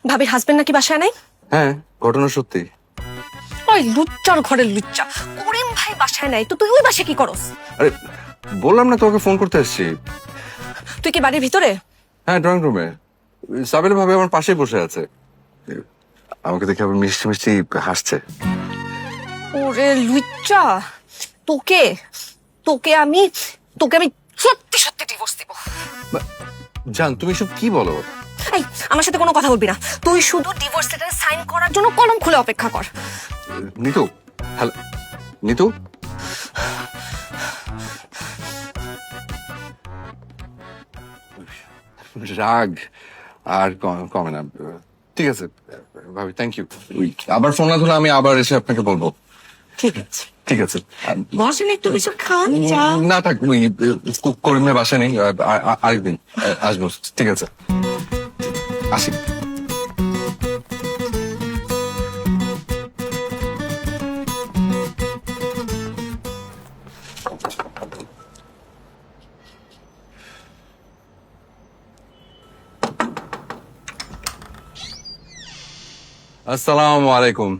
ভাবির হাজবেন্ড নাকি বাসায় নাই? হ্যাঁ, ঘটনা সত্যি। ওই লুচ্চার ঘরের লুচ্চা করিম ভাই বাসায় নাই তো তুই ওই বাসায় কি করস? আরে বললাম না তোকে ফোন করতে এসেছি। তুই কি বাড়ির ভিতরে? হ্যাঁ, ড্রয়িং রুমে। সাবির ভাবে আমার পাশেই বসে আছে, আমাকে দেখে আবার মিষ্টি মিষ্টি হাসছে। ওরে লুচ্চা, তোকে তোকে আমি তোকে আমি সত্যি সত্যি ডিভোর্স দিব। জান, তুমি সব কি বলো? এই, আমার সাথে কোনো কথা বলবি না। তুই শুধু ডিভোর্স লেটারে সাইন করার জন্য কলম খুলে অপেক্ষা কর। নিতু, হ্যালো নিতু। রাগ আর কমে না। ঠিক আছে ভাবি, থ্যাংক ইউ। আবার ফোন না ধরলে আমি আবার এসে আপনাকে বলবো। ঠিক আছে, ঠিক আছে। বসেন একটু কিছু খান, চা। না থাক, ওই করিমের বাসা নেই, আরেকদিন আসবো। ঠিক আছে, আসি। আসসালামু আলাইকুম।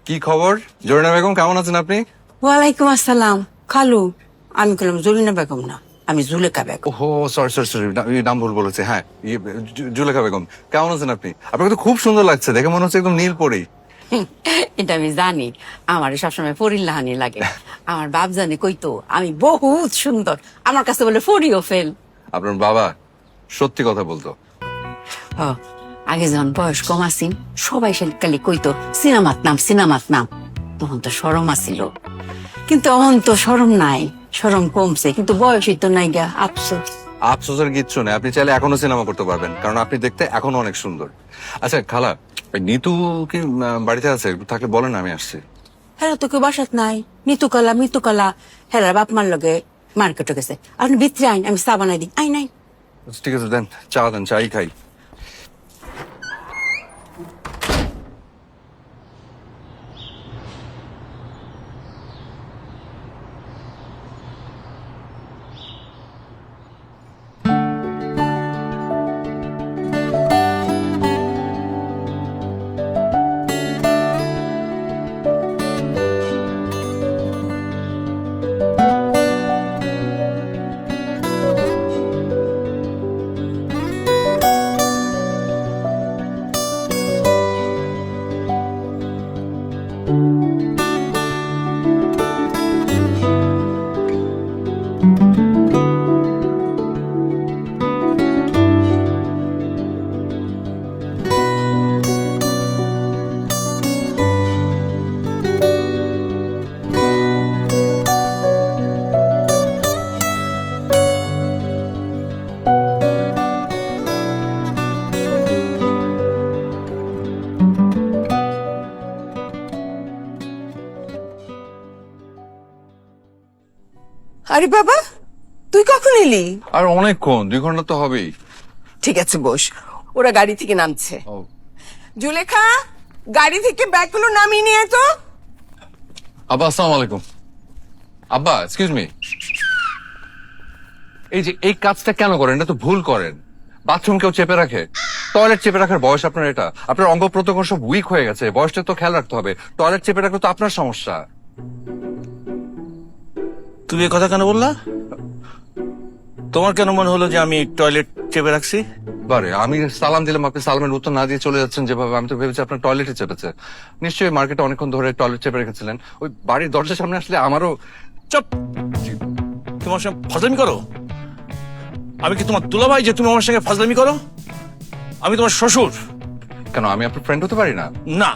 কি খবর জরিনা বেগম, কেমন আছেন আপনি? ওয়ালাইকুম আসসালাম। খালু, আমি বললাম জরিনা বেগম না, আমি জুলেখা বেগম। ওহো, সরি সরি সরি, নাম ভুল বলেছে। হ্যাঁ, জুলেখা বেগম, কেমন আছেন আপনি? আপনাকে তো খুব সুন্দর লাগছে, দেখে মনে হচ্ছে একদম নীল পরি। এটা আমি জানি, আমার সবসময় ফরিল্লাহানি লাগে। আমার বাপ জানে কইতো আমি বহুত সুন্দর, আমার কাছে বলে ফরিও ফেল। আপনার বাবা সত্যি কথা বলতো। হ, আগে যখন বয়স কম আসিন সবাই খালি কইতো সিনেমাত নাম সিনেমাত নাম, তখন তো শরম আসিল। কিন্তু এখন তো শরম নাই, শরম কমছে, কিন্তু বয়সই তো নাই গা, আফসোস। আফসোসের কিচ্ছু নেই, আপনি চাইলে এখনো সিনেমা করতে পারবেন, কারণ আপনি দেখতে এখনো অনেক সুন্দর। আচ্ছা খালা, ওই নিতু কি বাড়িতে আছে? থাকলে বলেন, আমি আসছি। হ্যাঁ, তো কেউ বাসাত নাই, মৃত্যুকলা হ্যাঁ বাপ মার লগে মার্কেটে গেছে। আপনি ভিতরে আইন, আমি চা বানাই দিই। আই নাই। ঠিক আছে, দেন চা, দেন চাই খাই। আরে বাবা, তুই কখন এলি? আর অনেকক্ষণ, 2 ঘন্টা তো হবেই। ঠিক আছে বস, ওরা গাড়ি থেকে নামছে। ও, জুলেখা, গাড়ি থেকে ব্যাগগুলো নামিয়ে নিয়ে তো। আব্বা আসসালামু আলাইকুম। আব্বা, এক্সকিউজ মি, এই যে এই কাজটা কেন করেন? এটা তো ভুল করেন। বাথরুম কেউ চেপে রাখে? টয়লেট চেপে রাখার বয়স আপনার এটা? আপনার অঙ্গ প্রত্যঙ্গ সব উইক হয়ে গেছে, বয়সটা তো খেয়াল রাখতে হবে। টয়লেট চেপে রাখলে তো আপনার সমস্যা। তুমি এ কথা কেন বললা? তোমার কেন মনে হলো যে আমি টয়লেট চেপে রাখছি? বারে, আমি সালাম দিলাম, আপনি সালামের উত্তর না দিয়ে চলে যাচ্ছেন যেভাবে, আমি তো ভেবেছি আপনার টয়লেটে চেপেছে। নিশ্চয়ই মার্কেটে অনেকক্ষণ ধরে টয়লেট চেপে রেখেছিলেন। ওই বাড়ির দরজার সামনে আসলে আমারও। চুপ! তোমার সঙ্গে ফাজলামি করো? আমি কি তোমার দুলাভাই যে তুমি আমার সঙ্গে ফাজলামি করো? আমি তোমার শ্বশুর। কেন, আমি আপনার ফ্রেন্ড হতে পারি না? না,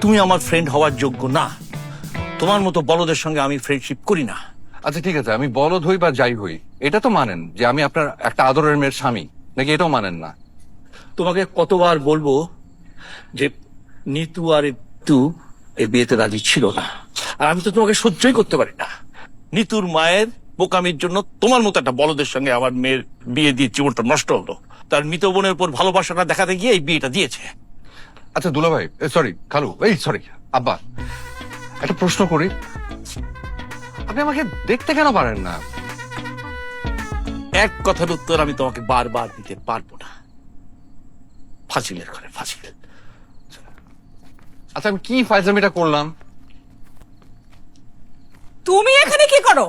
তুমি আমার ফ্রেন্ড হওয়ার যোগ্য না। তোমার মতো বলদের সঙ্গে আমি ফ্রেন্ডশিপ করি না। আচ্ছা ঠিক আছে, আমি বলদ হই বা যাই হই, এটা তো মানেন যে আমি আপনার একটা আদরের মেয়ের স্বামী, নাকি এটাও মানেন না? তোমাকে কতবার বলবো যে নিতু আর তু এই বিয়েতে রাজি ছিল না, আর আমি তো তোমাকে সহ্যই করতে পারি না। নিতুর মায়ের বোকামির জন্য তোমার মতো একটা বলদের সঙ্গে আমার মেয়ের বিয়ে দিয়ে জীবনটা নষ্ট হলো। তার মৃত বোনের উপর ভালোবাসাটা দেখাতে গিয়ে এই বিয়েটা দিয়েছে। আচ্ছা দুলাভাই, সরি খালু, এই সরি আব্বা, একটা প্রশ্ন করি, আপনি আমাকে দেখতে কেন পারেন না? এক কথার উত্তর আমি তোমাকে বারবার দিতে পারবো না। ফাজিলের ঘরে ফাজিল। আচ্ছা আমি কি ফাইজলামিটা করলাম? তুমি এখানে কি করো?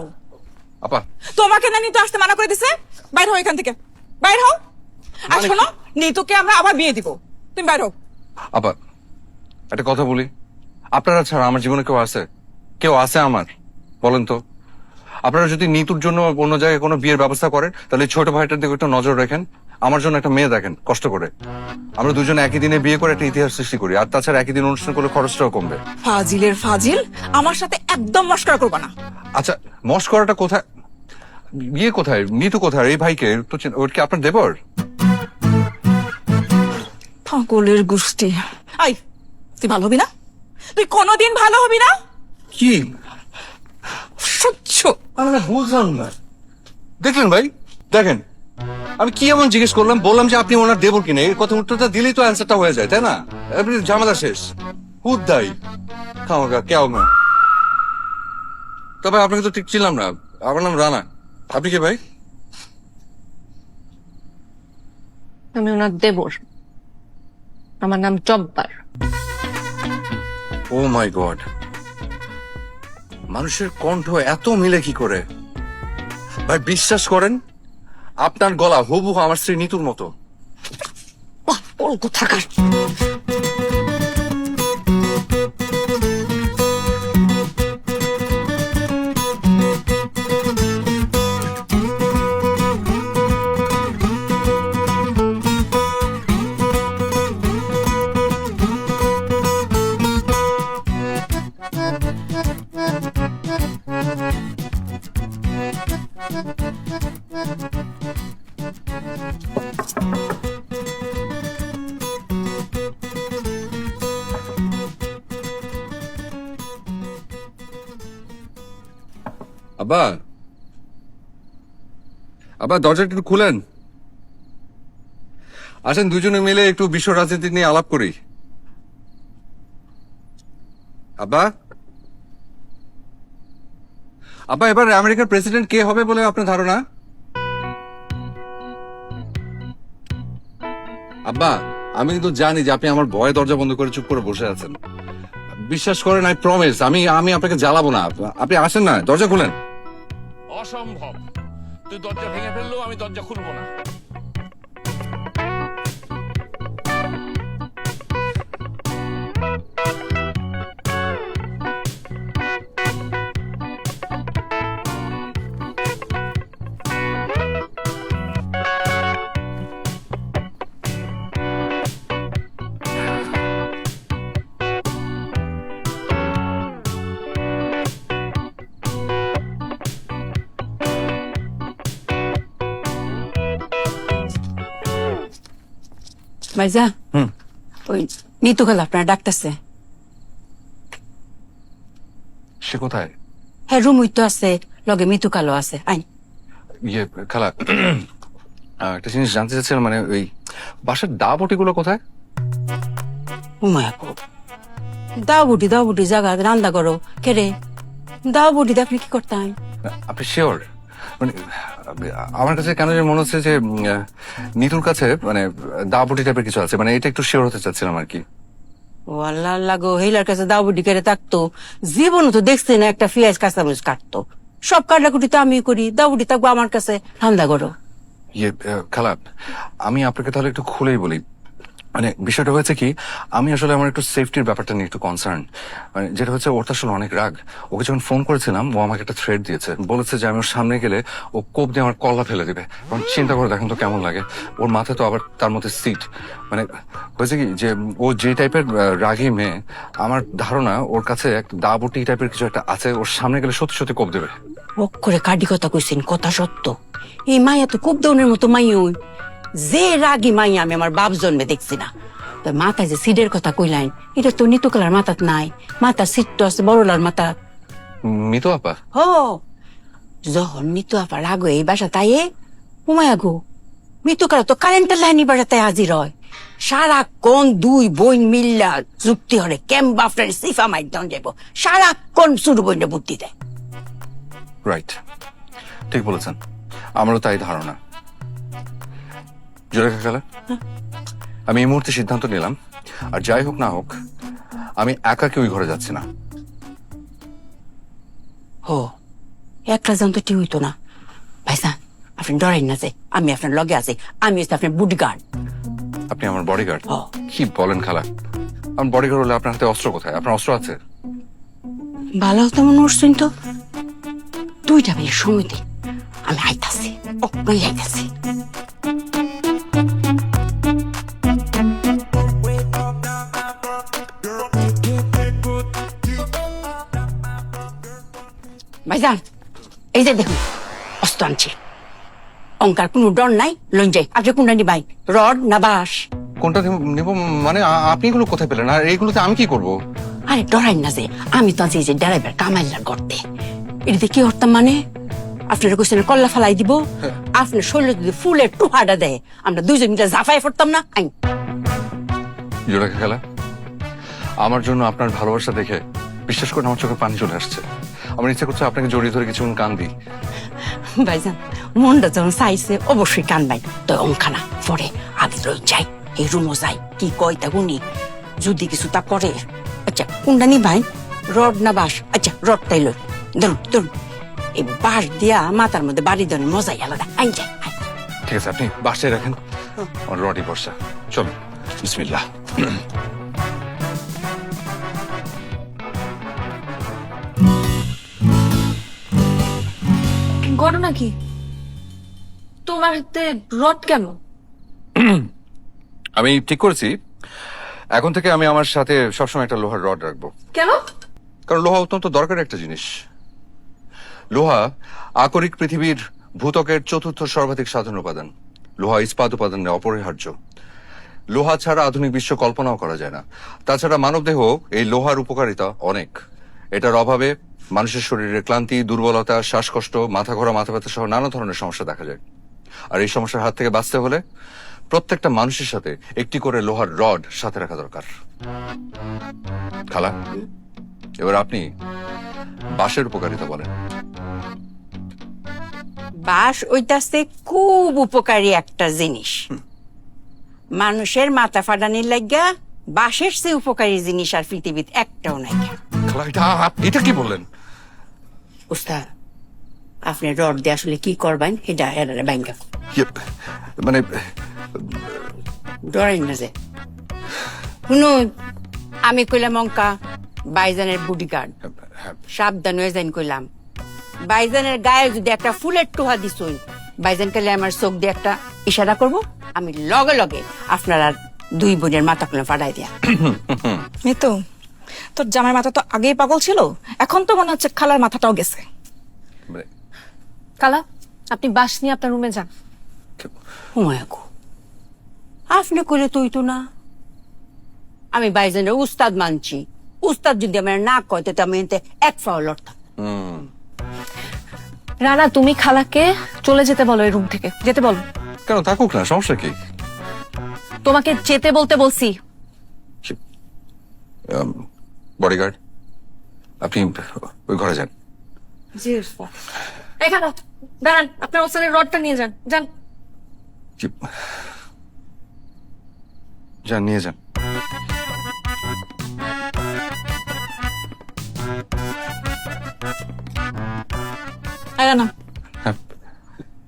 আপা তোমাকে না নিতু আসতে মানা করে দিছে? বাইর হও এখান থেকে, বাইর হও। আর মানে শোনো, নিতুকে আমরা আবার বিয়ে দিব, তুমি বাইর হও। আপা একটা কথা বলি, আপনারা ছাড়া আমার জীবনে কেউ আছে? কেউ আছে আমার? বলেন তো। আপনারা যদি নিতুর জন্য অন্য জায়গায় কোনো বিয়ের ব্যবস্থা করেন, তাহলে ছোট ভাইটার দিকে একটু নজর রাখেন। আমার জন্য একটা মেয়ে দেখেন কষ্ট করে। আমরা দুজনে একই দিনে বিয়ে করে একটা ইতিহাস সৃষ্টি করি, আর তাছাড়া একই দিন অনুষ্ঠান করলে খরচটাও কমবে। ফাজিলের ফাজিল, আমার সাথে একদম মস্করা করবা না। আচ্ছা মস্করাটা কোথায়? বিয়ে কোথায়? নিতু কোথায়? এই ভাইকে তো ওর কি আপনার দেবর? পাগলের গোষ্ঠী। আই, তুই ভালো হবি না? তুই কোনোদিন ভালো হবি না। কি সহ্য। আমরা বুঝলাম না। দেখলেন ভাই, দেখেন আমি কি এমন জিজ্ঞেস করলাম, বললাম যে আপনি ওনার দেবর কিনে, এই কথা উত্তরটা দিলেই তো অ্যান্সারটা হয়ে যায়, তাই না? আপনি ঝামেলা শেষ। হুদ্দাই খাওয়া কেউ না। তবে আপনাকে তো ঠিক ছিলাম না। আমার নাম রানা। আপনি কে ভাই? আমি ওনার দেবর, আমার নাম জব্বার। ও মাই গড, মানুষের কণ্ঠ এত মিলে কি করে? ভাই বিশ্বাস করেন, আপনার গলা হুবহু আমার স্ত্রী নিতুর মতো। ওর কোথাকার। আব্বা, আব্বা দরজা একটু খুলেন। আসেন দুজনে মিলে একটু বিশ্ব রাজনীতি নিয়ে আলাপ করি। আব্বা, আব্বা এবার আমেরিকার প্রেসিডেন্ট কে হবে বলে আপনার ধারণা? আব্বা আমি কিন্তু জানি যে আপনি আমার ভয়ে দরজা বন্ধ করে চুপ করে বসে আছেন। বিশ্বাস করেন, আই প্রমিস আমি আপনাকে জ্বালাবো না। আপনি আসেন না, দরজা খুলেন। অসম্ভব, তুই দরজা ভেঙে ফেললেও আমি দরজা খুলবো না। ভাইজা, ওই নিতু খালা আপনার ডাকতেছে। সে কোথায়? হ্যাঁ রুম তো আছে, লগে মিতু কালো আছে। আইন। ইয়ে খালা, একটা জিনিস জানতে চাচ্ছিলাম, মানে ওই বাসার দা বটি গুলো কোথায়? উমায়া কো দাও বুটি জায়গা রান্না করো কেরে? দাও বুটি আপনি কি করতেন? আপনি শিওর? মানে আমার কাছে কেন যেন মনে হচ্ছে যে নিতুর কাছে মানে দা বটি টাইপের কিছু আছে, মানে এটা একটু শিওর হতে চাচ্ছিলাম আর কি। ও আল্লাহ আল্লাহ গো, হেলার কাছে দাও বুটি কেড়ে থাকতো? জীবন তো দেখছি না একটা পেঁয়াজ কাঁচামরিচ কাটতো। সব কাটাকুটি তো আমি করি, দাও বুটি থাকবো আমার কাছে, রান্না করো। ইয়ে খালা, আমি আপনাকে তাহলে একটু খুলেই বলি। মানে বিষয়টা হয়েছে কি, আমি আসলে আমার একটু সেফটির ব্যাপারটা নিয়ে একটু কনসার্ন। মানে যেটা হচ্ছে, ওর তো আসলে অনেক রাগ। ওকে যখন ফোন করেছিলাম, ও আমাকে একটা থ্রেড দিয়েছে, বলেছে যে আমি ওর সামনে গেলে ও কোপ দিয়ে আমার কলা ফেলে দিবে। কারণ চিন্তা করে দেখেন তো কেমন লাগে, ওর মাথায় তো আবার তার মধ্যে সিট। মানে হয়েছে কি যে ও যে টাইপের রাগী মেয়ে, আমার ধারণা ওর কাছে এক দাবটি টাইপের কিছু একটা আছে, ওর সামনে গেলে সত্যি সত্যি কোপ দেবে। ওক করে কাটি কথা কইছেন, কথা সত্য। এই মাইয়া তো খুব দৌনের মতো মাইয়া, ওই যে রাগী মাইয়া আমি আমার বাপ জন্মে দেখছি না। তো মাথায় যে সিডের কথা কইলাইন, এটা তো নিতু কালার মাথাত নাই, মাথা সিট তো আছে বড়লার মাথা। মিতু আপা? হ, যখন মিতু আপা রাগ হয়ে এই বাসা তাই উমায়া গো, মিতু কালা তো কারেন্টের লাইনই বাসাতে হাজির হয়। সারাক্ষণ দুই বোন মিল্লা যুক্তি হরে কেম বাপটার সিফা মাইর দন যাব, সারাক্ষণ শুরু বইনে বুদ্ধি দেয়। রাইট, ঠিক বলেছেন, আমারও তাই ধারণা। জোরেখা খালা, আমি এই মুহূর্তে সিদ্ধান্ত নিলাম, আর যাই হোক না হোক আমি একাকে ওই ঘরে যাচ্ছি না। ও একটা জন তো ঠিক হইতো না। ভাইজান আপনি ডরেন না যে আমি আপনার লগে আছি, আমি হচ্ছে আপনার বডিগার্ড। আপনি আমার বডিগার্ড? ও। কি বলেন খালা? আমার বডিগার্ড হলে আপনার হাতে অস্ত্র কোথায়? আপনার অস্ত্র আছে? ভালো তেমন উঠছেন তো, 2টা মিনিট সময় দিন, আমি আইতাছি, অক্ষয় আইতাছি। ভাইজান এই যে দেখুন অস্ত্র আনছি, অঙ্কার কোনো ডর নাই, লইন যাই। আপনি কোনটা নিবাই, রড না বাঁশ? কোনটা নেব মানে? আপনি এগুলো কোথায় পেলেন? আর এইগুলোতে আমি কি করব? আরে ডরাই না যে, আমি তো আছি এই যে ড্রাইভার কামাইলার গর্তে, এটাতে কি করতাম মানে আপনার কোশ্চেনের কল্লা ফালাই দিব, আপনার শরীরে যদি ফুলের টুহাটা দেয় আমরা 2জন মিলে জাফাই পড়তাম না। আইন জোড়াকে খেলা, আমার জন্য আপনার ভালোবাসা দেখে বিশ্বাস করে আমার চোখে পানি চলে আসছে। আমার ইচ্ছা করছে আপনাকে জড়িয়ে ধরে কিছুক্ষণ কান্দি। ভাইজান মনটা যখন চাইছে অবশ্যই কানবাই, তো অঙ্কানা পরে আগে লই যাই, এই রুমও যাই, কি কয় তা গুনি যদি কিছু তা করে। আচ্ছা কোনটা নি ভাই, রড না বাঁশ? আচ্ছা রডটাই লই, ধরুন ধরুন, এই বাঁশ দিয়া মাথার মধ্যে বাড়ি দেওয়ার মজাই আলাদা। আইন যাই। ঠিক আছে, আপনি বাসায় রাখেন, আমার রডি বর্ষা। চলো, বিসমিল্লাহ। ঘটনা কি? তোমার হাতে রড কেন? আমি ঠিক করেছি এখন থেকে আমি আমার সাথে সবসময় একটা লোহার রড রাখবো। কেন? কারণ লোহা অত্যন্ত দরকারি একটা জিনিস। লোহা আকরিক পৃথিবীর ভূত্বকের 4র্থ সর্বাধিক সাধারণ উপাদান। লোহা ইস্পাত উপাদানে অপরিহার্য। লোহা ছাড়া আধুনিক বিশ্ব কল্পনাও করা যায় না। তাছাড়া মানবদেহ এই লোহার উপকারিতা অনেক। এটার অভাবে মানুষের শরীরে ক্লান্তি, দুর্বলতা, শ্বাসকষ্ট, মাথা ঘোরা, মাথা ব্যথা সহ নানা ধরনের সমস্যা দেখা যায়। আর এই সমস্যার হাত থেকে বাঁচতে হলে প্রত্যেকটা মানুষের সাথে একটি করে লোহার রড সাথে রাখা দরকার। খালা, এবার আপনি বাঁশের উপকারিতা বলেন। বাঁশ ওইটাছে খুব উপকারী একটা জিনিস। মানুষের মাথা ফাটানির লাগিয়া বাঁশের চেয়ে উপকারী জিনিস আর পৃথিবীতে একটাও নাই। খালা, এটা কি বললেন? উস্তাদ আপনি রড দিয়ে আসলে কি করবেন এটা এরারে ব্যাংকা মানে ডরেন না যে। শুনুন আমি কইলাম অঙ্কা বাইজানের বডিগার্ড, সাবধান হয়ে যাইন কইলাম। বাইজানের গায়ে যদি একটা ফুলের টোহা দিছুন, বাইজান কালে আমার চোখ দিয়ে একটা ইশারা করব, আমি লগে লগে আপনারা 2 বোনের মাথা খুলে ফাটাই দিয়া। মিতু তোর জামাই মাথা তো আগেই পাগল ছিল, এখন তো মনে হচ্ছে খালার মাথাটাও গেছে। কালা, আপনি বাস নিয়ে আপনার রুমে যান। হুমায়াকু আপনি কইলে তুই তো না, আমি বাইজানের উস্তাদ মানছি। উস্তাদ যদি আমার না কয় তো আমি এতে এক পাও লড়তাম। রানা, তুমি খালাকে চলে যেতে বলো, এই রুম থেকে যেতে বলো। কেন? থাকুক না, সমস্যা কি? তোমাকে যেতে বলতে বলছি। বডিগার্ড, আপনি ওই ঘরে যান। জি এই খালা, দাঁড়ান, আপনার ওস্তাদের রডটা নিয়ে যান। যান। যান, নিয়ে যান। না হ্যাঁ।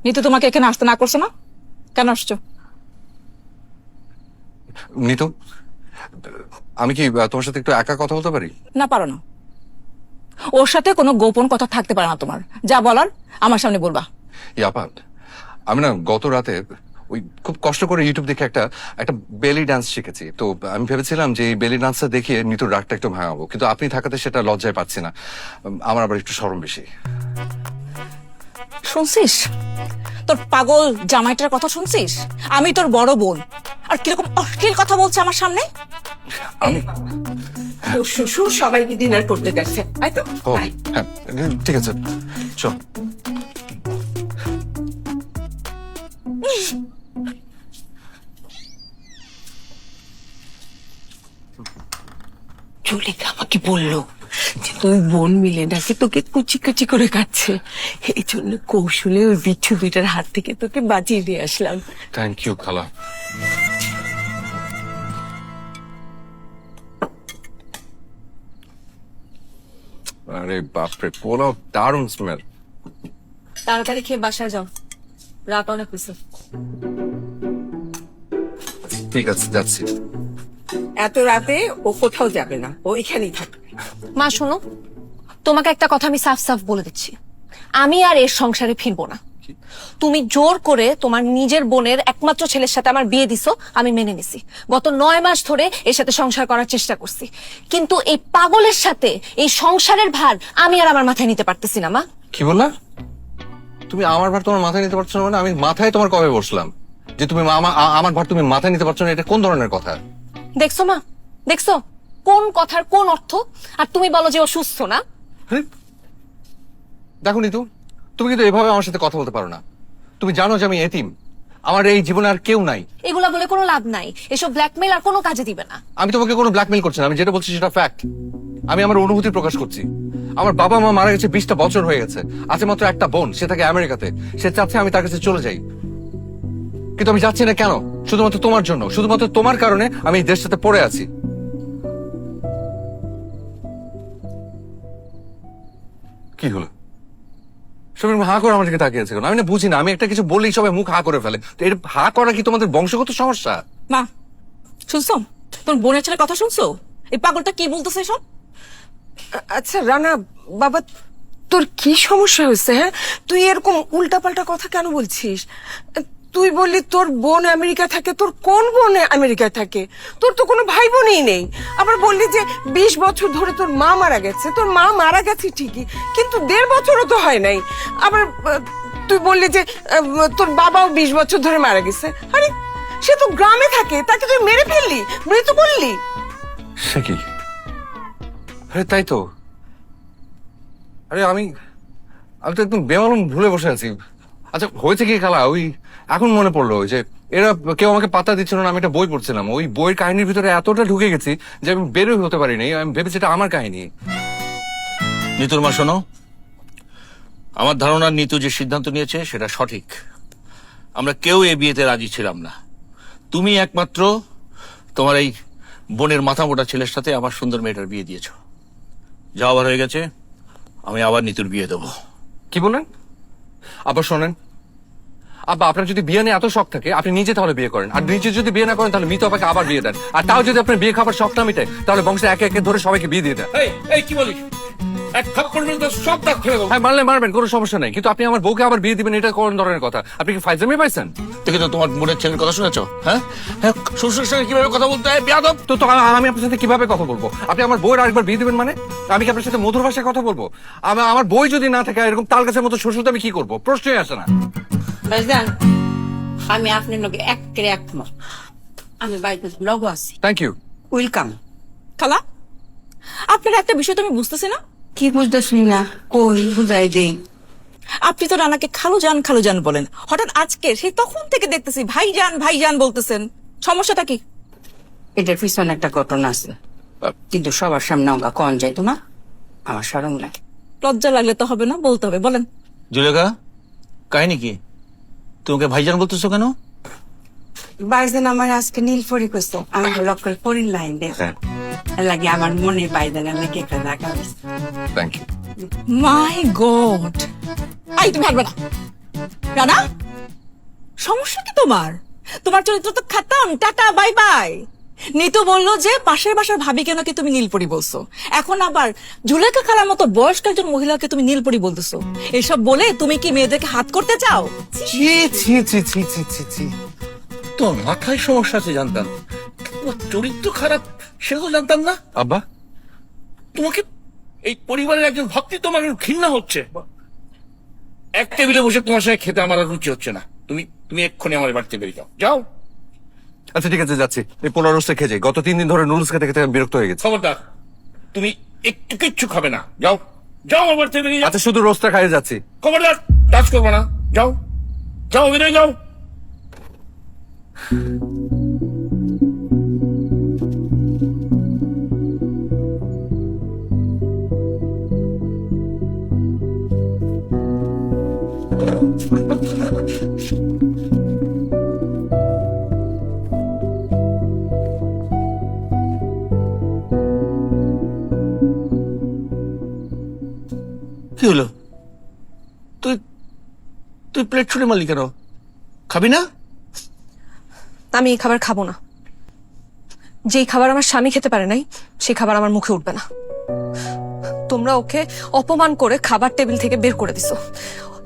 নিতু তোমাকে এখানে আসতে না করছে না, কেন আসছো? নিতু, আমি কি তোমার সাথে একটু একা কথা বলতে পারি? না পারো না, ওর সাথে কোনো গোপন কথা থাকতে পারে না তোমার। যা বলার আমার সামনে বলবা। ইয়াপাত, আমি না গত রাতে ওই খুব কষ্ট করে ইউটিউব দেখে একটা বেলি ডান্স শিখেছি। তো আমি ভেবেছিলাম যে এই বেলি ডান্সটা দেখিয়ে নিতুর রাগটা একটু ভাঙাবো, কিন্তু আপনি থাকাতে সেটা লজ্জায় পাচ্ছি না। আমার আবার একটু শরম বেশি। শুনছিস তোর পাগল জামাইটার কথা? শুনছিস আমি তোর বড় বোন, আর কিরকম অশ্লীল কথা বলছে আমার সামনে। আমি শ্বশুর সবাইকে ডিনার করতে গেছে, তাই তো? ও হ্যাঁ, ঠিক আছে, চল। চুলিকা আমাকে বললো যে তুই বোন মিলে নাকি তোকে কুচি কুচি করে কাটছে, এই জন্য কৌশলে ওই বিচ্ছু 2টার হাত থেকে তোকে বাঁচিয়ে দিয়ে আসলাম। থ্যাংক ইউ খালা। আরে বাপরে, পোলাও দারুণ স্মেল। তাড়াতাড়ি খেয়ে বাসায় যাও, রাত অনেক হয়েছে। ঠিক আছে, যাচ্ছি। এত রাতে ও কোথাও যাবে না, ও এখানেই থাকবে। মা শোনো, তোমাকে একটা কথা আমি সাফ সাফ বলে দিচ্ছি, আমি আর এর সংসারে ফিরবো না। তুমি জোর করে তোমার নিজের বোনের একমাত্র ছেলের সাথে আমার বিয়ে দিছো, আমি মেনে নিছি। গত 9 মাস ধরে এর সাথে সংসার করার চেষ্টা করছি, কিন্তু এই পাগলের সাথে এই সংসারের ভার আমি আর আমার মাথায় নিতে পারতেছি না। মা কি বললা? তুমি আমার ভার তোমার মাথায় নিতে পারছো না? মানে আমি মাথায় তোমার কবে বসলাম যে তুমি আমার ভার তুমি মাথায় নিতে পারছো না? এটা কোন ধরনের কথা? দেখছো মা, দেখছো কোন কথার কোন অর্থ? আর তুমি বলো যে ও সুস্থ না। দেখো নিতু, তুমি কিন্তু এভাবে আমার সাথে কথা বলতে পারো না। তুমি জানো যে আমি এতিম, আমার এই জীবনে আর কেউ নাই। এগুলা বলে কোনো লাভ নাই, এসব ব্ল্যাকমেল আর কোনো কাজে দিবে না। আমি তোমাকে কোনো ব্ল্যাকমেল করছি না, আমি যেটা বলছি সেটা ফ্যাক্ট। আমি আমার অনুভূতি প্রকাশ করছি। আমার বাবা মা মারা গেছে 20টা বছর হয়ে গেছে, আছে মাত্র একটা বোন, সে থাকে আমেরিকাতে। সে চাচ্ছে আমি তার কাছে চলে যাই, কিন্তু আমি যাচ্ছি না। কেন? শুধুমাত্র তোমার জন্য, শুধুমাত্র তোমার কারণে আমি এই দেশটাতে পড়ে আছি। কি হলো? সবাই হা করে আমার দিকে তাকিয়ে আছে কেন? আমি না বুঝি না, আমি একটা কিছু বললেই সবাই মুখ হা করে ফেলে। তো এর হা করা কি তোমাদের বংশগত সমস্যা? মা শুনছো, তোর বোনের ছেলের কথা শুনছো? এই পাগলটা কি বলতেছে সব? আচ্ছা রানা বাবা, তোর কি সমস্যা হয়েছে? হ্যাঁ, তুই এরকম উল্টাপাল্টা কথা কেন বলছিস? তুই বললি তোর বোন আমেরিকা থাকে, তোর কোন বোন আমেরিকায় থাকে? তোর তো কোনো ভাই বোনই নেই। আবার বললি যে 20 বছর ধরে তোর মা মারা গেছে। তোর মা মারা গেছে ঠিকই, কিন্তু 1.5 বছরও তো হয় নাই। আবার তুই বললি যে তোর বাবাও 20 বছর ধরে মারা গেছে। আরে সে তো গ্রামে থাকে, তাকে তুই মেরে ফেললি, মৃত বললি। সে কি? আরে তাই তো। আরে আমি তো একদম বেমালুম ভুলে বসে আছি। আচ্ছা হয়েছে কি খালা, ওই এখন মনে পড়লো যে এরা কেউ আমাকে পাত্তা দিচ্ছিল না। আমি একটা বই পড়ছিলাম, ওই বইয়ের কাহিনীর ভিতরে এতটা ঢুকে গেছি যে আমি বেরোই হতে পারিনি। আমি ভেবেছি এটা আমার কাহিনী। নিতুর মা শোনো, আমার ধারণা নিতু যে সিদ্ধান্ত নিয়েছে সেটা সঠিক। আমরা কেউ এই বিয়েতে রাজি ছিলাম না। তুমি একমাত্র তোমার এই বোনের মাথা মোটা ছেলের সাথে আমার সুন্দর মেয়েটার বিয়ে দিয়েছ। যা আবার হয়ে গেছে, আমি আবার নিতুর বিয়ে দেবো। কি বললেন? আবার শোনেন আব্বা, আপনার যদি বিয়ে নিয়ে এত শখ থাকে আপনি নিজে তাহলে বিয়ে করেন, আর নিজে যদি বিয়ে না করেন তাহলে মিতু আপাকে আবার বিয়ে দেন। আর তাও যদি আপনার বিয়ে খাবার শখ না মিটে তাহলে বংশে একে একে ধরে সবাইকে বিয়ে দিয়ে দেন। এই কি বলিস? এক থাপ্পড় মেরে তোর সব দাগ ফেলে দেবো। হ্যাঁ মারলে মারবেন, কোনো সমস্যা নাই, কিন্তু আপনি আমার বউকে আবার বিয়ে দিবেন, এটা কোন ধরনের কথা? আপনি কি ফাইজলামি পাইছেন? দেখে তো তোমার বোনের ছেলের কথা শুনেছ? হ্যাঁ, শ্বশুরের সঙ্গে কিভাবে কথা বলতে হয় বেয়াদব। তো আমি আপনার সাথে কিভাবে কথা বলবো? আপনি আমার বউয়ের আরেকবার বিয়ে দিবেন মানে? আমি কি আপনার সাথে মধুর ভাষায় কথা বলবো? আমার বই যদি না থাকে এরকম তাল গাছের মতো শ্বশুর, আমি কি করবো? প্রশ্নই আসে না। ভাইজান, আমি আপনার লোকে একেবারে একমত। আমি বাড়িতে লগ আছি। Thank you. ওয়েলকাম। খালা, আপনার একটা বিষয় তো আমি বুঝতেছি না। কি বুঝতেছি না? কই বুঝাই দেই। আপনি তো রানাকে খালু জান বলেন, হঠাৎ আজকে সেই তখন থেকে দেখতেছি ভাইজান বলতেছেন। সমস্যাটা কি? এটার পিছনে একটা ঘটনা আছে, কিন্তু সবার সামনে অঙ্গা কন যায় তোমার, আমার সরম লাগে। লজ্জা লাগলে তো হবে না, বলতে হবে, বলেন। জুলেখা, কাহিনী কি? তোমাকে ভাইজান বলতেছো কেন? বাইজান আমার আজকে নীল পরি করছে, আমি লক্ষ্য পরির লাইন দেখ লাগে আমার মনে বাইজান লেগে একটা রাখা হয়েছে। Thank you. My god, I তুমি হারবে না। রানা, সমস্যা কি তোমার? তোমার চরিত্র তো খাতাম, টাটা বাই বাই। নিতু বললো যে পাশের বাসার ভাবিকে নাকি তুমি নীলপরি বলছো, এখন আবার জুলেখা খালার মতো বয়স্ক একজন মহিলাকে তুমি নীলপরি বলতেছো। এসব বলে তুমি কি মেয়েদেরকে হাত করতে চাও? ছি ছি ছি ছি ছি ছি ছি। তোর মাথায় সমস্যা আছে জানতাম, তোমার চরিত্র খারাপ সেগুলো জানতাম না। আব্বা, তোমাকে এই পরিবারের একজন ভক্তি তোমার ঘৃণা হচ্ছে। এক টেবিলে বসে তোমার সঙ্গে খেতে আমার আর রুচি হচ্ছে না। তুমি এক্ষুনি আমার বাড়িতে বেরিয়ে যাও, যাও। আচ্ছা ঠিক আছে, যাচ্ছি। এই পোলা রোস্টে খেয়ে যাই, গত 3 দিন ধরে নুডলস খেতে খেতে আমি বিরক্ত হয়ে গেছি। খবরদার, তুমি একটু কিচ্ছু খাবে না, যাও যাও আমার বাড়িতে বেরিয়ে যাও। আচ্ছা শুধু রোস্টটা খাইয়ে যাচ্ছি। খবরদার টাচ করবো না, যাও যাও, বেরিয়ে যাও। কি হলো? তুই তুই প্লেট ছুঁড়ে মারলি কেন? খাবি না? আমি এই খাবার খাবো না। যেই খাবার আমার স্বামী খেতে পারে নাই সেই খাবার আমার মুখে উঠবে না। তোমরা ওকে অপমান করে খাবার টেবিল থেকে বের করে দিছো,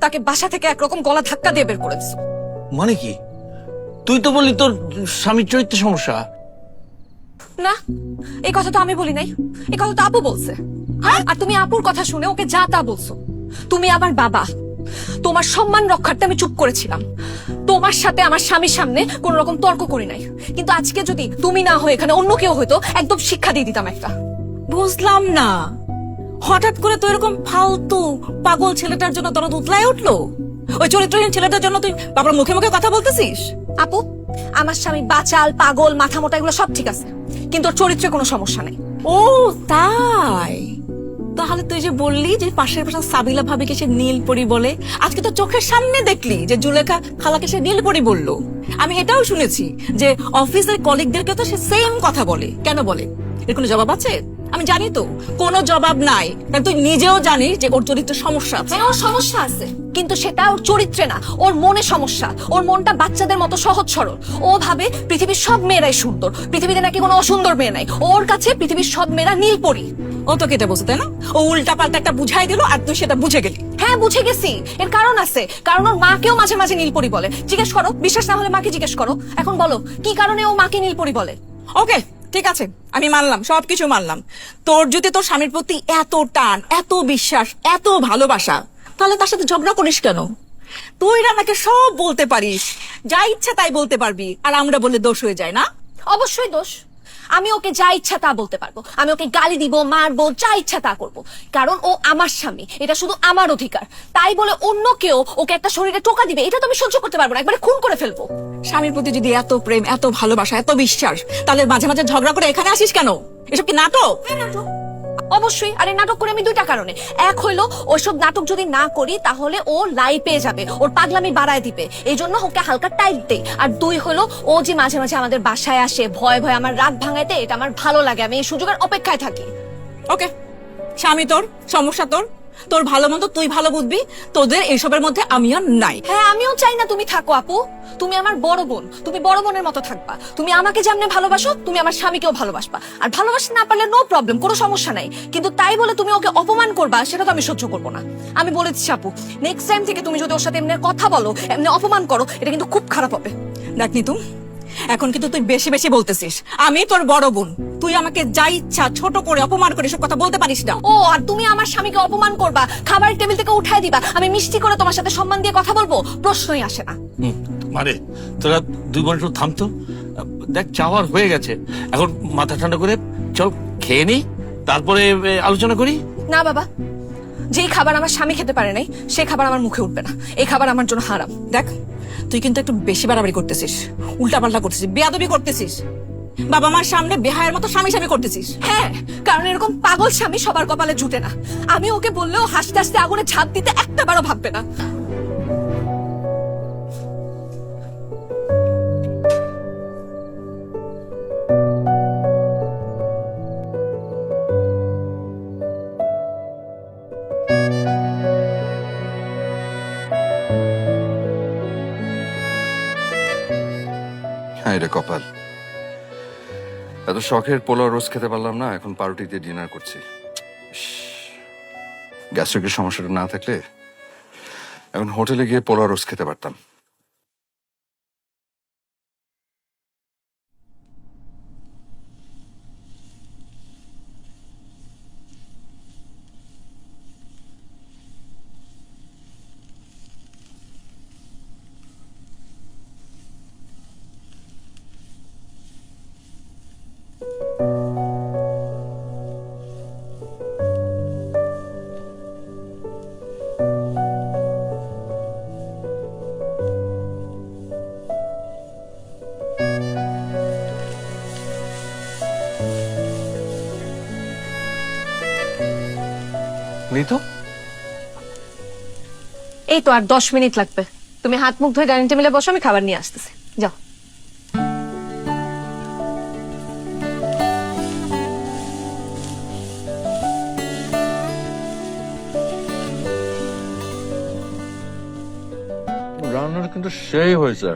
তাকে বাসা থেকে একরকম গলা ধাক্কা দিয়ে বের করে দিছো। মানে কি? তুই তো বললি তোর স্বামীর চরিত্রের সমস্যা। না, এই কথা তো আমি বলি নাই, এই কথা তো আপু বলছে। আর তুমি আপুর কথা শুনে ওকে যা তা বলছো। তুমি আমার বাবা, তোমার সম্মান রক্ষার্থে আমি চুপ করেছিলাম। তোমার সাথে আমার স্বামীর সামনে কোন রকম তর্ক করি নাই, কিন্তু আজকে যদি তুমি না হয়ে এখানে অন্য কেউ হয়তো একদম শিক্ষা দিয়ে দিতাম একটা। বুঝলাম না, হঠাৎ করে তো এরকম ফালতু পাগল ছেলেটার জন্য তোর উতলায় উঠলো? ওই চরিত্রহীন ছেলেটার জন্য তুই বাবার মুখে মুখে কথা বলতেছিস? আপু, আমার স্বামী বাচাল, পাগল, মাথা মোটা, এগুলো সব ঠিক আছে, কিন্তু ওর চরিত্রে কোনো সমস্যা নেই। ও তাই? তাহলে তুই যে বললি যে পাশের পাশে সাবিলা ভাবিকে সে নীলপরি বলে, আজকে তো চোখের সামনে দেখলি যে জুলেখা খালাকে সে নীলপরি বললো। আমি এটাও শুনেছি যে অফিসের কলিগদেরকে তো সে সেম কথা বলে। কেন বলে? এর কোনো জবাব আছে? আমি জানি তো কোনো জবাব নাই, কারণ তুই নিজেও জানিস যে ওর চরিত্রে সমস্যা আছে। হ্যাঁ, ওর সমস্যা আছে, কিন্তু সেটা ওর চরিত্রে না, ওর মনে সমস্যা। ওর মনটা বাচ্চাদের মতো সহজ সরল। ও ভাবে পৃথিবীর সব মেয়েরাই সুন্দর, পৃথিবীতে নাকি কোনো অসুন্দর মেয়ে নাই। ওর কাছে পৃথিবীর সব মেয়েরা নীলপরি। ও তো কেটে বসে, তাই না? ও উল্টা পাল্টা একটা বুঝাই দিল আর তুই সেটা বুঝে গেলি। হ্যাঁ, বুঝে গেছি। এর কারণ আছে, কারণ ওর মাকেও মাঝে মাঝে নীলপরি বলে। জিজ্ঞেস করো, বিশ্বাস না হলে মাকে জিজ্ঞেস করো। এখন বলো কি কারণে ও মাকে নীলপরি বলে। ওকে, ঠিক আছে, আমি মানলাম, সবকিছু মানলাম। তোর যদি তোর স্বামীর প্রতি এত টান, এত বিশ্বাস, এত ভালোবাসা, তাহলে তার সাথে ঝগড়া করিস কেন? তুই রানাকে সব বলতে পারিস, যা ইচ্ছা তাই বলতে পারবি, আর আমরা বললে দোষ হয়ে যায় না? অবশ্যই দোষ। আমি ওকে যা ইচ্ছা তা বলতে পারবো, আমি ওকে গালি দিব, মারবো, যা ইচ্ছা তা করবো, কারণ ও আমার স্বামী, এটা শুধু আমার অধিকার। তাই বলে অন্য কেউ ওকে একটা শরীরে টোকা দিবে, এটা তো আমি সহ্য করতে পারবো না, একবারে খুন করে ফেলবো। স্বামীর প্রতি যদি এত প্রেম, এত ভালোবাসা, এত বিশ্বাস, তাহলে মাঝে মাঝে ঝগড়া করে এখানে আসিস কেন? এসব কি নাটক? অবশ্যই। আরে নাটক করে আমি দুইটা কারণে। এক হইলো, ওইসব নাটক যদি না করি তাহলে ও লাই পেয়ে যাবে, ওর পাগলামি বাড়ায় দিবে, এই জন্য ওকে হালকা টাইট দেই। আর দুই হলো, ও যে মাঝে মাঝে আমাদের বাসায় আসে ভয় ভয় আমার রাগ ভাঙাইতে, এটা আমার ভালো লাগে, আমি এই সুযোগের অপেক্ষায় থাকি। ওকে, স্বামী তোর, সমস্যা তোর, তোর ভালো মন্দ তুই ভালো বুঝবি, তোদের এইসবের মধ্যে আমি আর নাই। হ্যাঁ, আমিও চাই না তুমি থাকো আপু। তুমি আমার বড় বোন, তুমি বড় বোনের মতো থাকবা। তুমি আমাকে যেমনে ভালোবাসো তুমি আমার স্বামীকেও ভালোবাসবা। আর ভালোবাসতে না পারলে নো প্রবলেম, কোনো সমস্যা নাই, কিন্তু তাই বলে তুমি ওকে অপমান করবা, সেটা তো আমি সহ্য করবো না। আমি বলে দিচ্ছি আপু, নেক্সট টাইম থেকে তুমি যদি ওর সাথে এমনি কথা বলো, এমনি অপমান করো, এটা কিন্তু খুব খারাপ হবে। দেখ নিতু, এখন কিন্তু তুই বেশি বেশি বলতেছিস। আমি তোর বড় বোন, তুই আমাকে যা ইচ্ছা ছোট করে অপমান করে সব কথা বলতে পারিস না। ও, আর তুমি আমার স্বামীকে অপমান করবা, খাবার টেবিল থেকে উঠাই দিবা, আমি মিষ্টি করে তোমার সাথে সম্মান দিয়ে কথা বলবো, প্রশ্নই আসে না। মানে তোরা দুই বোন একটু থামতো। দেখ, চাওয়ার হয়ে গেছে, এখন মাথা ঠান্ডা করে চল খেয়ে নি, তারপরে আলোচনা করি। না বাবা, যেই খাবার আমার স্বামী খেতে পারে নাই সেই খাবার আমার মুখে উঠবে না, এই খাবার আমার জন্য হারাম। দেখ, তুই কিন্তু একটু বেশি বাড়াবাড়ি করতেছিস, উল্টা পাল্টা করতেছিস, বেয়াদবি করতেছিস, বাবা মার সামনে বেহায়ের মতো স্বামী স্বামী করতেছিস। হ্যাঁ, কারণ এরকম পাগল স্বামী সবার কপালে জুটে না। আমি ওকে বললেও হাসতে হাসতে আগুনে ঝাঁপ দিতে একটা বারও ভাববে না। হ্যাঁ, রে কপাল, এত শখের পোলাও রোজ খেতে পারলাম না, এখন পাউরুটি দিয়ে ডিনার করছি। গ্যাস্ট্রিকের সমস্যাটা না থাকলে এখন হোটেলে গিয়ে পোলাও রোজ খেতে পারতাম। নিতো, এই তো আর 10 মিনিট লাগবে। তুমি হাত মুখ ধুয়ে ডাইনিং টেবিলে বসো, আমি খাবার নিয়ে আসতেছি, যাও। কিন্তু সেই হয়েছে।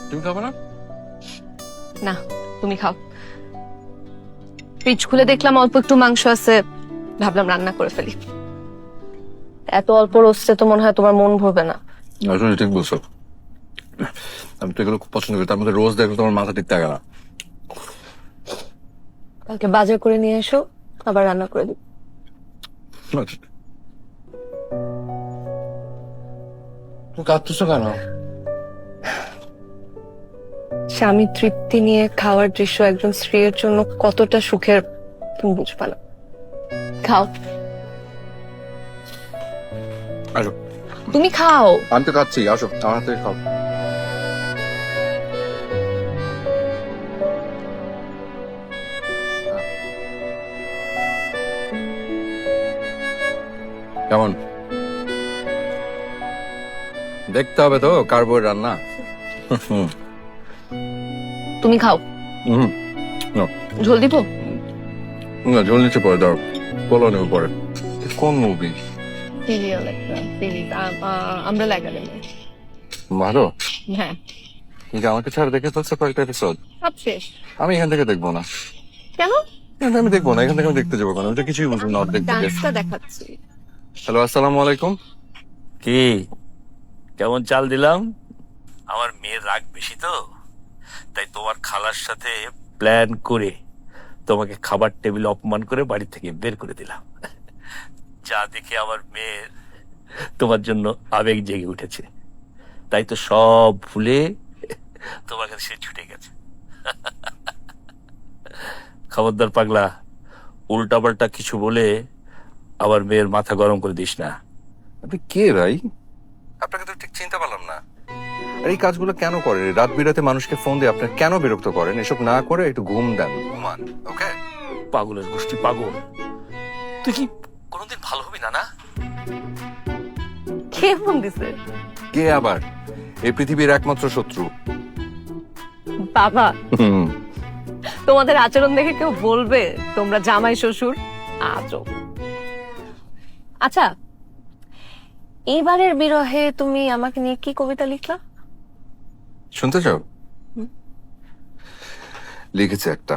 তুমি খাবে না? না, তুমি খাও। ফ্রিজ খুলে দেখলাম অল্প একটু মাংস আছে, ভাবলাম রান্না করে ফেলি। এত অল্প রোস্টে তো মনে হয় তোমার মন ভরবে না। আসলে ঠিক বলছো, আমি তো এগুলো খুব পছন্দ করি, তার মধ্যে রোজ দেখলে তোমার মাথা ঠিক থাকে না। কালকে বাজার করে নিয়ে এসো, আবার রান্না করে দিই। তুমি কাঁদতেছো কেন? স্বামী তৃপ্তি নিয়ে খাওয়ার দৃশ্য একজন স্ত্রীর জন্য কতটা সুখের তুমি বুঝবা না। খাও, আসো। তুমি খাও। আমি তো খাচ্ছি, আসো আমার হাতে খাও। কেমন? দেখতে হবে তো কার বউয়ের রান্না। তুমি খাও। হুম, নাও। ঝোল দিব? না, ঝোল নিচে পরে দাও, পোলাও নেবো পরে। কোন মুভি? সিরিয়াল একটা সিরিজ, আমরা লাগালে। ভালো। হ্যাঁ, কিন্তু আমাকে ছাড়া দেখে ফেলছে কয়েকটা এপিসোড। সব শেষ। আমি এখান থেকে দেখবো না। কেন? আমি দেখবো না, এখান থেকে আমি দেখতে যাবো কেন? ওটা কিছুই বুঝবো না অর্ধেক থেকে। ডান্সটা দেখাচ্ছি। হ্যালো, আসসালামু আলাইকুম। কি কেমন চাল দিলাম? আমার মেয়ের রাগ বেশি তো, তাই তোমার খালার সাথে প্ল্যান করে তোমাকে খাবার টেবিলে অপমান করে বাড়ি থেকে বের করে দিলাম। যা দেখে আমার মেয়ের তোমার জন্য আবেগ জেগে উঠেছে, তাই তো সব ভুলে তোমার কাছে সে ছুটে গেছে। খবরদার পাগলা, উল্টাপাল্টা কিছু বলে আবার মেয়ের মাথা গরম করে দিস না। আপনি কে ভাই? আপনাকে তো ঠিক চিনতে পারলাম না। আর এই কাজগুলো কেন করেন? রাত বিরাতে মানুষকে ফোন দিয়ে আপনার কেন বিরক্ত করেন? এসব না করে একটু ঘুম দেন, ঘুমান। ওকে? পাগলের গোষ্ঠী পাগল। তুই কি কোনোদিন ভালো হবি না? না কে ফোন দিছে? কে আবার? এই পৃথিবীর একমাত্র শত্রু। বাবা, হুম। তোমাদের আচরণ দেখে কেউ বলবে তোমরা জামাই শ্বশুর? আজব। আচ্ছা, এবারের বিরহে তুমি আমাকে নিয়ে কি কবিতা লিখলা? শুনতে চাও? লিখেছে একটা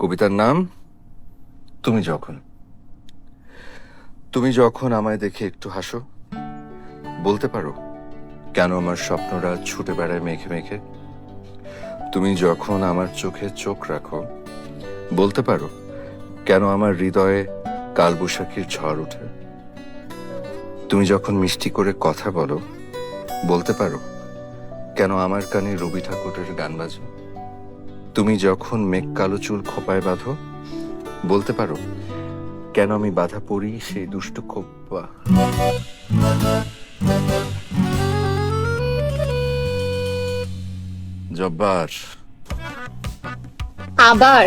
কবিতার নাম তুমি যখন। তুমি যখন আমায় দেখে একটু হাসো, বলতে পারো কেন আমার স্বপ্নরা ছুটে বেড়ায় মেঘে মেঘে। তুমি যখন আমার চোখে চোখ রাখো, বলতে পারো কেন আমার হৃদয়ে কালবৈশাখীর ঝড় ওঠে। তুমি যখন মিষ্টি করে কথা বলো, বলতে পারো কেন আমার কানে রবি ঠাকুরের গান বাজে। তুমি যখন মেঘ কালো চুল খোপায় বাঁধো, বলতে পারো কেন আমি বাধা পড়ি সেই দুষ্টু খোপা। জব্বার। আবার